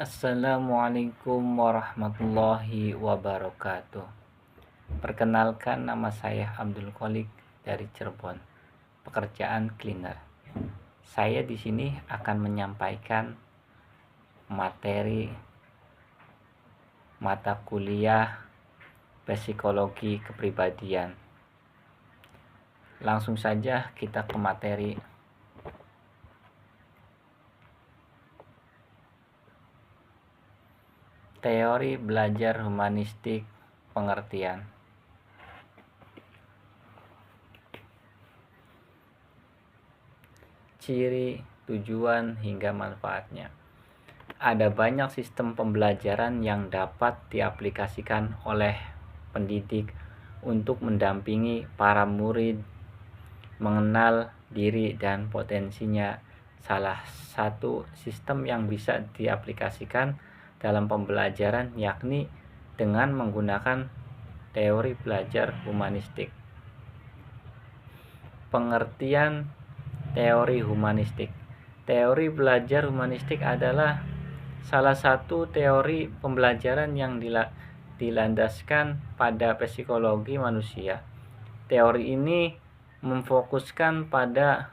Assalamualaikum warahmatullahi wabarakatuh. Perkenalkan, nama saya Abdul Kholik dari Cirebon, pekerjaan cleaner. Saya di sini akan menyampaikan materi mata kuliah psikologi kepribadian. Langsung saja kita ke materi. Teori belajar humanistik pengertian. Ciri, tujuan, hingga manfaatnya. Ada banyak sistem pembelajaran yang dapat diaplikasikan oleh pendidik untuk mendampingi para murid mengenal diri dan potensinya. Salah satu sistem yang bisa diaplikasikan dalam pembelajaran yakni dengan menggunakan teori belajar humanistik. Pengertian teori humanistik. Teori belajar humanistik adalah salah satu teori pembelajaran yang dilandaskan pada psikologi manusia. Teori ini memfokuskan pada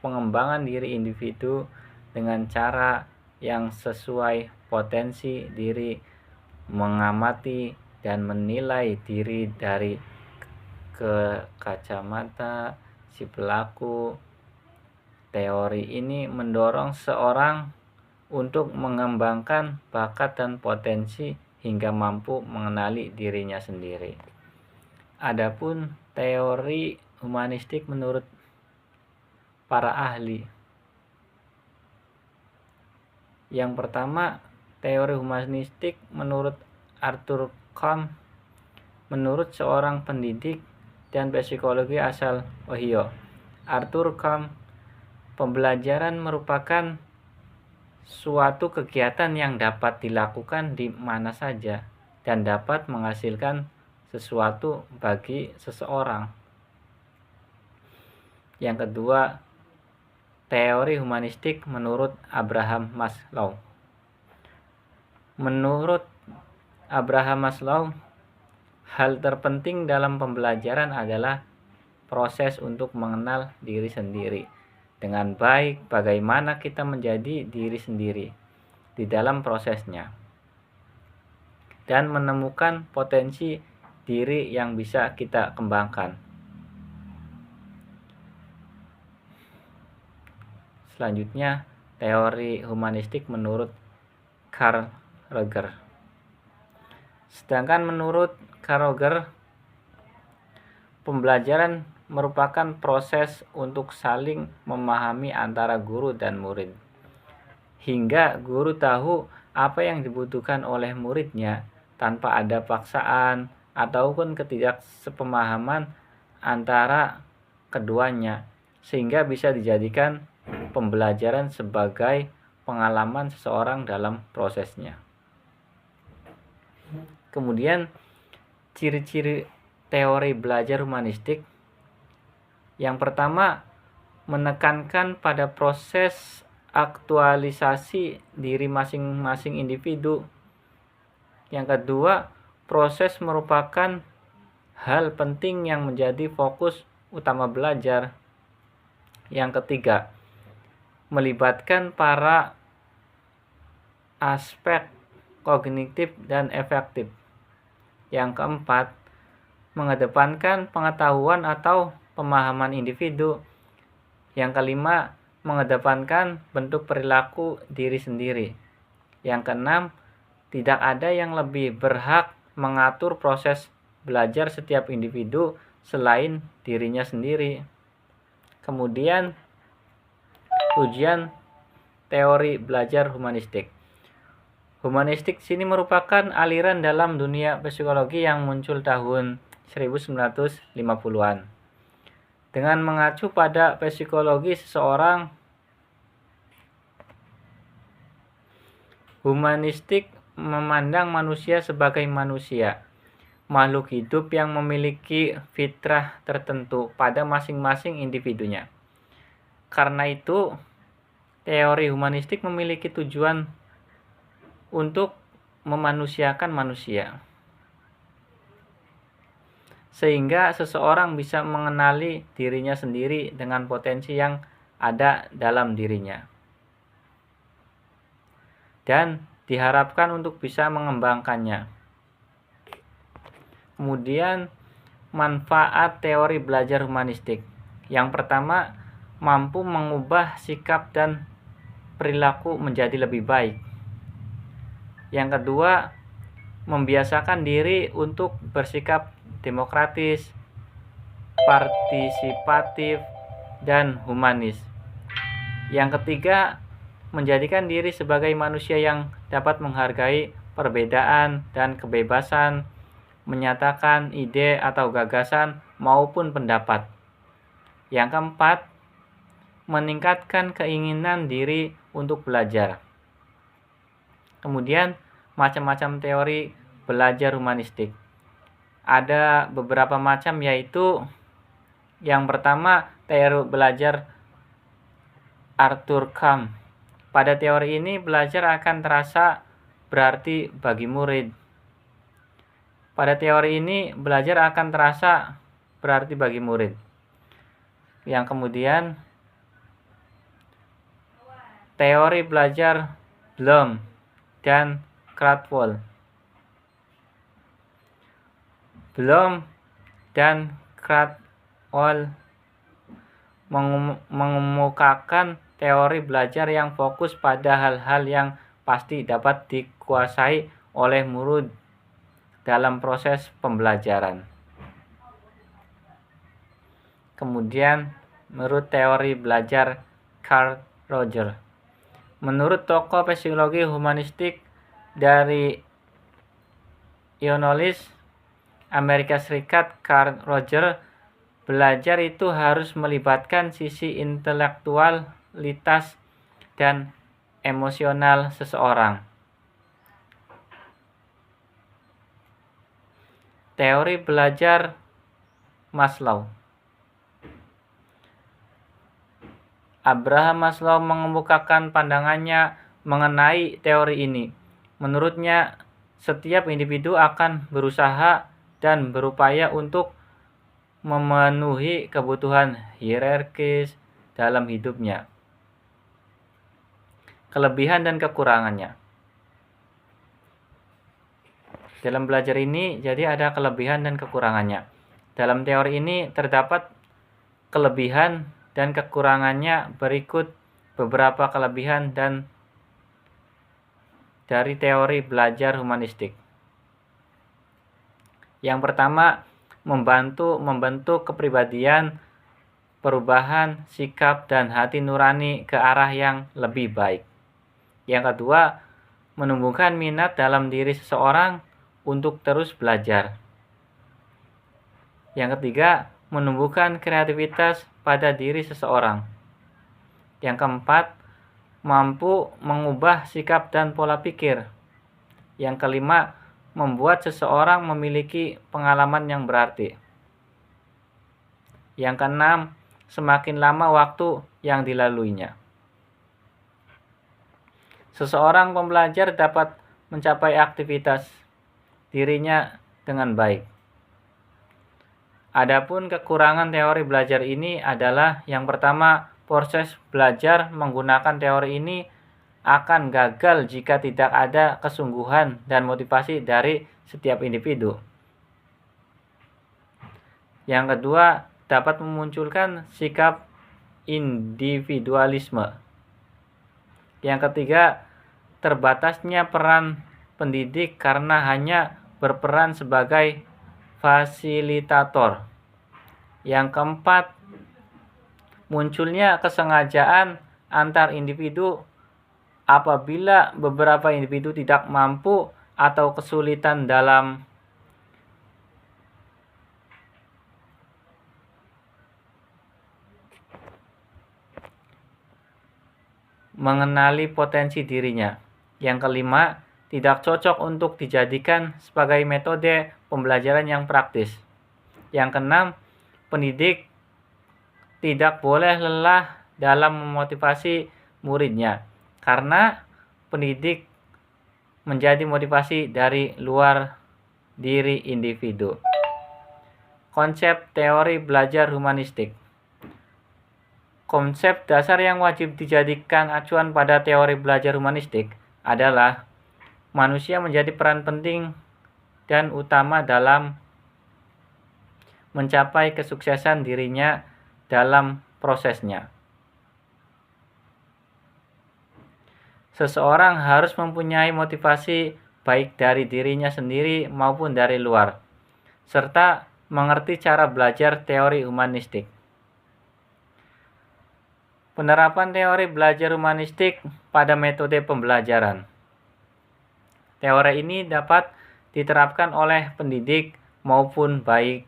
pengembangan diri individu dengan cara yang sesuai potensi diri, mengamati dan menilai diri dari kacamata si pelaku. Teori ini mendorong seorang untuk mengembangkan bakat dan potensi hingga mampu mengenali dirinya sendiri. Adapun teori humanistik menurut para ahli. Yang pertama, teori humanistik menurut Arthur Kamm, menurut seorang pendidik dan psikologi asal Ohio. Arthur Kamm, pembelajaran merupakan suatu kegiatan yang dapat dilakukan di mana saja dan dapat menghasilkan sesuatu bagi seseorang. Yang kedua, teori humanistik menurut Abraham Maslow. Menurut Abraham Maslow, hal terpenting dalam pembelajaran adalah proses untuk mengenal diri sendiri dengan baik, bagaimana kita menjadi diri sendiri di dalam prosesnya, dan menemukan potensi diri yang bisa kita kembangkan. Selanjutnya, teori humanistik menurut Carl Roger. Sedangkan menurut Carl Roger, pembelajaran merupakan proses untuk saling memahami antara guru dan murid, hingga guru tahu apa yang dibutuhkan oleh muridnya tanpa ada paksaan ataupun ketidaksepemahaman antara keduanya, sehingga bisa dijadikan pembelajaran sebagai pengalaman seseorang dalam prosesnya. Kemudian, ciri-ciri teori belajar humanistik. Yang pertama, menekankan pada proses aktualisasi diri masing-masing individu. Yang kedua, proses merupakan hal penting yang menjadi fokus utama belajar. Yang ketiga, melibatkan para aspek kognitif dan efektif. Yang keempat, mengedepankan pengetahuan atau pemahaman individu. Yang kelima, mengedepankan bentuk perilaku diri sendiri. Yang keenam, tidak ada yang lebih berhak mengatur proses belajar setiap individu selain dirinya sendiri. Kemudian, ujian teori belajar humanistik. Humanistik sini merupakan aliran dalam dunia psikologi yang muncul tahun 1950-an. Dengan mengacu pada psikologi seseorang, humanistik memandang manusia sebagai manusia, makhluk hidup yang memiliki fitrah tertentu pada masing-masing individunya. Karena itu, teori humanistik memiliki tujuan untuk memanusiakan manusia, sehingga seseorang bisa mengenali dirinya sendiri dengan potensi yang ada dalam dirinya, dan diharapkan untuk bisa mengembangkannya. Kemudian, manfaat teori belajar humanistik. Yang pertama, mampu mengubah sikap dan perilaku menjadi lebih baik. Yang kedua, membiasakan diri untuk bersikap demokratis, partisipatif, dan humanis. Yang ketiga, menjadikan diri sebagai manusia yang dapat menghargai perbedaan dan kebebasan, menyatakan ide atau gagasan maupun pendapat. Yang keempat, meningkatkan keinginan diri untuk belajar. Kemudian, macam-macam teori belajar humanistik. Ada beberapa macam, yaitu yang pertama, teori belajar Arthur Kamm. Pada teori ini, belajar akan terasa berarti bagi murid. Pada teori ini, belajar akan terasa berarti bagi murid. Yang kemudian, teori belajar Bloom dan Krathwohl. Bloom dan Krathwohl mengemukakan teori belajar yang fokus pada hal-hal yang pasti dapat dikuasai oleh murid dalam proses pembelajaran. Kemudian, menurut teori belajar Carl Rogers. Menurut tokoh psikologi humanistik dari Illinois, Amerika Serikat, Carl Rogers, belajar itu harus melibatkan sisi intelektualitas dan emosional seseorang. Teori belajar Maslow. Abraham Maslow mengemukakan pandangannya mengenai teori ini. Menurutnya, setiap individu akan berusaha dan berupaya untuk memenuhi kebutuhan hierarkis dalam hidupnya, kelebihan dan kekurangannya. Dalam belajar ini, jadi ada kelebihan dan kekurangannya. Dalam teori ini terdapat kelebihan dan kekurangannya. Berikut beberapa kelebihan dan dari teori belajar humanistik. Yang pertama, membantu membentuk kepribadian, perubahan sikap dan hati nurani ke arah yang lebih baik. Yang kedua, menumbuhkan minat dalam diri seseorang untuk terus belajar. Yang ketiga, menumbuhkan kreativitas pada diri seseorang. Yang keempat, mampu mengubah sikap dan pola pikir. Yang kelima, membuat seseorang memiliki pengalaman yang berarti. Yang keenam, semakin lama waktu yang dilaluinya, seseorang pembelajar dapat mencapai aktivitas dirinya dengan baik. Adapun kekurangan teori belajar ini adalah yang pertama, proses belajar menggunakan teori ini akan gagal jika tidak ada kesungguhan dan motivasi dari setiap individu. Yang kedua, dapat memunculkan sikap individualisme. Yang ketiga, terbatasnya peran pendidik karena hanya berperan sebagai fasilitator. Yang keempat, munculnya kesengajaan antar individu apabila beberapa individu tidak mampu atau kesulitan dalam mengenali potensi dirinya. Yang kelima, tidak cocok untuk dijadikan sebagai metode pembelajaran yang praktis. Yang keenam, pendidik tidak boleh lelah dalam memotivasi muridnya, karena pendidik menjadi motivasi dari luar diri individu. Konsep teori belajar humanistik. Konsep dasar yang wajib dijadikan acuan pada teori belajar humanistik adalah manusia menjadi peran penting dan utama dalam mencapai kesuksesan dirinya dalam prosesnya. Seseorang harus mempunyai motivasi baik dari dirinya sendiri maupun dari luar, serta mengerti cara belajar teori humanistik. Penerapan teori belajar humanistik pada metode pembelajaran. Teori ini dapat diterapkan oleh pendidik maupun baik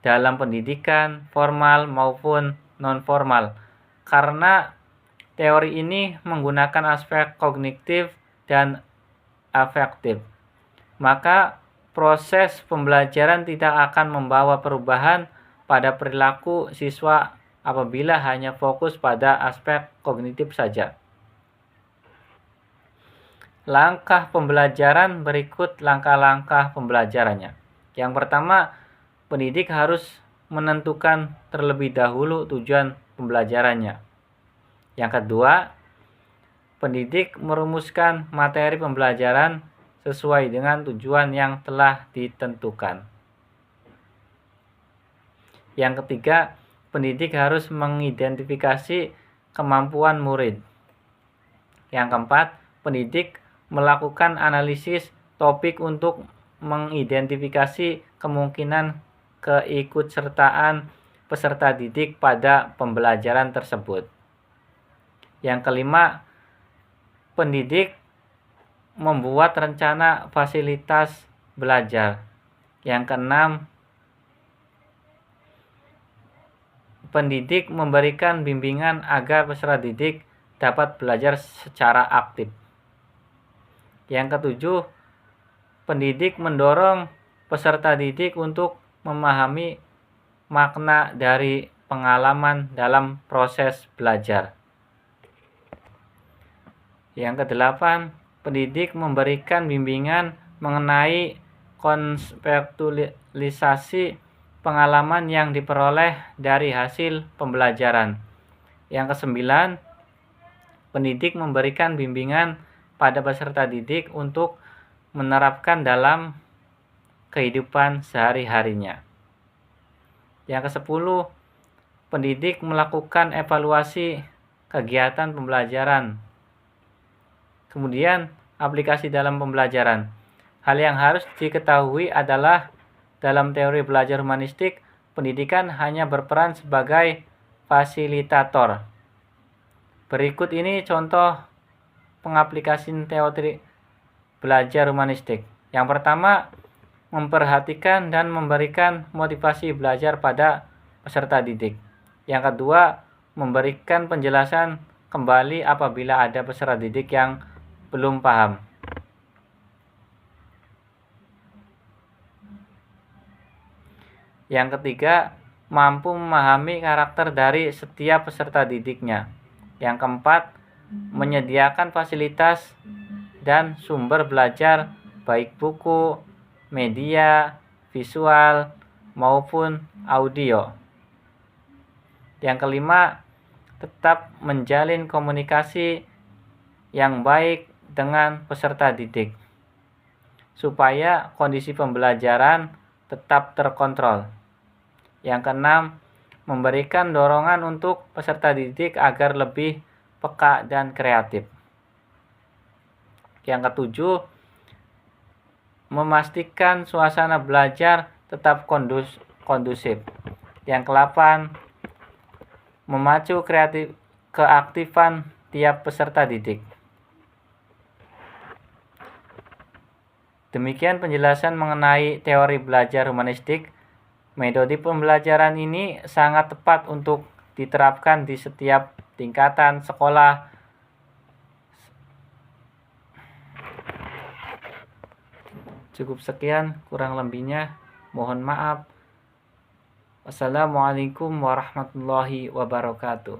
dalam pendidikan formal maupun non-formal, karena teori ini menggunakan aspek kognitif dan afektif. Maka proses pembelajaran tidak akan membawa perubahan pada perilaku siswa apabila hanya fokus pada aspek kognitif saja. Langkah pembelajaran berikut langkah-langkah pembelajarannya. Yang pertama, pendidik harus menentukan terlebih dahulu tujuan pembelajarannya. Yang kedua, pendidik merumuskan materi pembelajaran sesuai dengan tujuan yang telah ditentukan. Yang ketiga, pendidik harus mengidentifikasi kemampuan murid. Yang keempat, pendidik melakukan analisis topik untuk mengidentifikasi kemungkinan keikutsertaan peserta didik pada pembelajaran tersebut. Yang kelima, pendidik membuat rencana fasilitas belajar. Yang keenam, pendidik memberikan bimbingan agar peserta didik dapat belajar secara aktif. Yang ketujuh, pendidik mendorong peserta didik untuk memahami makna dari pengalaman dalam proses belajar. Yang kedelapan, pendidik memberikan bimbingan mengenai konspektualisasi pengalaman yang diperoleh dari hasil pembelajaran. Yang kesembilan, pendidik memberikan bimbingan pada peserta didik untuk menerapkan dalam kehidupan sehari-harinya. Yang kesepuluh, pendidik melakukan evaluasi kegiatan pembelajaran. Kemudian, aplikasi dalam pembelajaran. Hal yang harus diketahui adalah dalam teori belajar humanistik, pendidikan hanya berperan sebagai fasilitator. Berikut ini contoh pengaplikasian teori belajar humanistik. Yang pertama, memperhatikan dan memberikan motivasi belajar pada peserta didik. Yang kedua, memberikan penjelasan kembali apabila ada peserta didik yang belum paham. Yang ketiga, mampu memahami karakter dari setiap peserta didiknya. Yang keempat, menyediakan fasilitas dan sumber belajar baik buku, media, visual, maupun audio. Yang kelima, tetap menjalin komunikasi yang baik dengan peserta didik, supaya kondisi pembelajaran tetap terkontrol. Yang keenam, memberikan dorongan untuk peserta didik agar lebih peka dan kreatif. Yang ketujuh, memastikan suasana belajar tetap kondusif. Yang kedelapan, memacu keaktifan tiap peserta didik. Demikian penjelasan mengenai teori belajar humanistik. Metode pembelajaran ini sangat tepat untuk diterapkan di setiap tingkatan sekolah. Cukup sekian, kurang lebihnya mohon maaf. Wassalamualaikum warahmatullahi wabarakatuh.